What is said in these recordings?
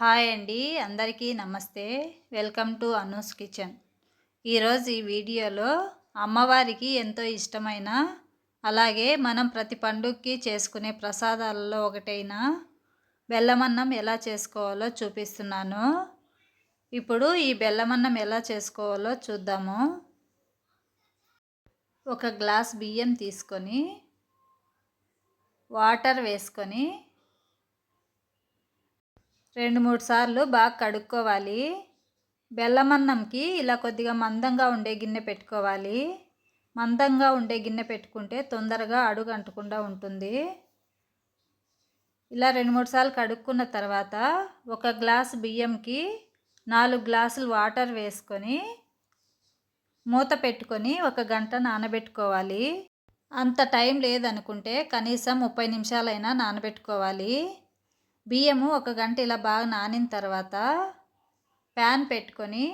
Hi అండి, అందరికీ నమస్తే. Welcome to Anu's kitchen. ఈరోజు ఈ వీడియోలో అమ్మవారికి ఎంతో ఇష్టమైన, అలాగే మనం ప్రతి పండుగకి చేసుకునే ప్రసాదాలలో ఒకటైన బెల్లమన్నం ఎలా చేసుకోవాలో చూపిస్తున్నాను. ఇప్పుడు ఈ బెల్లమన్నం ఎలా చేసుకోవాలో చూద్దాము. ఒక గ్లాస్ బియ్యం తీసుకొని వాటర్ వేసుకొని 2-3 సార్లు బాగా కడుక్కోవాలి. బెల్లమన్నంకి ఇలా కొద్దిగా మందంగా ఉండే గిన్నె పెట్టుకోవాలి. మందంగా ఉండే గిన్నె పెట్టుకుంటే తొందరగా అడుగు అంటకుండా ఉంటుంది. ఇలా 2-3 సార్లు కడుక్కున్న తర్వాత ఒక గ్లాస్ బియ్యంకి 4 గ్లాసులు వాటర్ వేసుకొని మూత పెట్టుకొని 1 గంట నానబెట్టుకోవాలి. అంత టైం లేదనుకుంటే కనీసం 30 నిమిషాలైనా నానబెట్టుకోవాలి. బియ్యము 1 గంట ఇలా బాగా నానిన తర్వాత ప్యాన్ పెట్టుకొని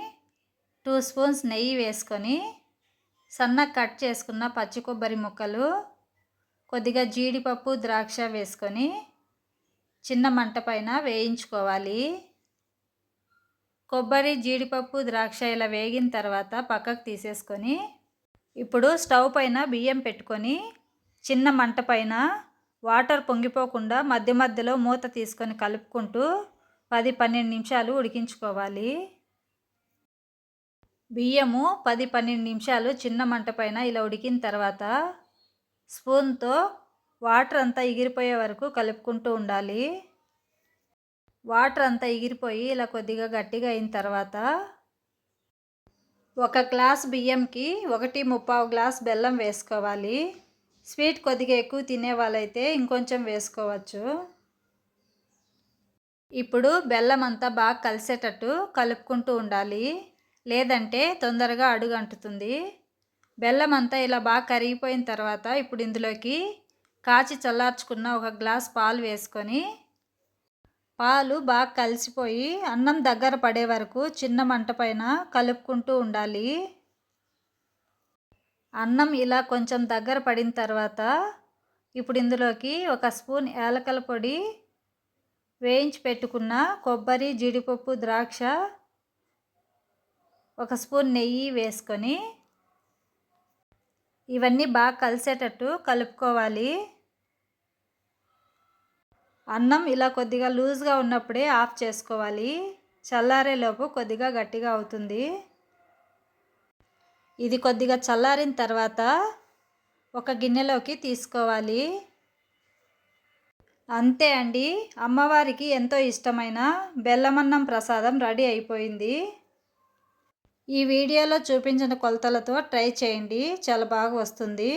2 స్పూన్స్ నెయ్యి వేసుకొని సన్నగా కట్ చేసుకున్న పచ్చి కొబ్బరి ముక్కలు, కొద్దిగా జీడిపప్పు, ద్రాక్ష వేసుకొని చిన్న మంట పైన వేయించుకోవాలి. కొబ్బరి, జీడిపప్పు, ద్రాక్ష ఇలా వేగిన తర్వాత పక్కకు తీసేసుకొని ఇప్పుడు స్టవ్ పైన బియ్యం పెట్టుకొని చిన్న మంట పైన వాటర్ పొంగిపోకుండా మధ్య మధ్యలో మూత తీసుకొని కలుపుకుంటూ 10-12 నిమిషాలు ఉడికించుకోవాలి. బియ్యము 10-12 నిమిషాలు చిన్న మంట పైన ఇలా ఉడికిన తర్వాత స్పూన్తో వాటర్ అంతా ఎగిరిపోయే వరకు కలుపుకుంటూ ఉండాలి. వాటర్ అంతా ఎగిరిపోయి ఇలా కొద్దిగా గట్టిగా అయిన తర్వాత 1 గ్లాస్ బియ్యంకి 1.25 గ్లాస్ బెల్లం వేసుకోవాలి. స్వీట్ కొద్దిగా ఎక్కువ తినే వాళ్ళైతే ఇంకొంచెం వేసుకోవచ్చు. ఇప్పుడు బెల్లం అంతా బాగా కలిసేటట్టు కలుపుకుంటూ ఉండాలి, లేదంటే తొందరగా అడుగు అంటుతుంది. బెల్లం అంతా ఇలా బాగా కరిగిపోయిన తర్వాత ఇప్పుడు ఇందులోకి కాచి చల్లార్చుకున్న 1 గ్లాస్ పాలు వేసుకొని పాలు బాగా కలిసిపోయి అన్నం దగ్గర పడే వరకు చిన్న మంట పైన కలుపుకుంటూ ఉండాలి. అన్నం ఇలా కొంచెం దగ్గర పడిన తర్వాత ఇప్పుడు ఇందులోకి 1 స్పూన్ యాలకుల పొడి, వేయించి పెట్టుకున్న కొబ్బరి, జీడిపప్పు, ద్రాక్ష, 1 స్పూన్ నెయ్యి వేసుకొని ఇవన్నీ బాగా కలిసేటట్టు కలుపుకోవాలి. అన్నం ఇలా కొద్దిగా లూజ్గా ఉన్నప్పుడే ఆఫ్ చేసుకోవాలి, చల్లారేలోపు కొద్దిగా గట్టిగా అవుతుంది. ఇది కొద్దిగా చల్లారిన తర్వాత ఒక గిన్నెలోకి తీసుకోవాలి. అంతే అండి, అమ్మవారికి ఎంతో ఇష్టమైన బెల్లమన్నం ప్రసాదం రెడీ అయిపోయింది. ఈ వీడియోలో చూపించిన కొలతలతో ట్రై చేయండి, చాలా బాగా వస్తుంది.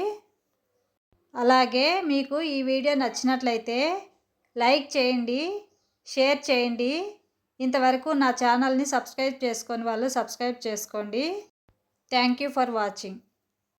అలాగే మీకు ఈ వీడియో నచ్చినట్లయితే లైక్ చేయండి, షేర్ చేయండి. ఇంతవరకు నా ఛానల్ని సబ్స్క్రైబ్ చేసుకొని వాళ్ళు సబ్స్క్రైబ్ చేసుకోండి. Thank you for watching.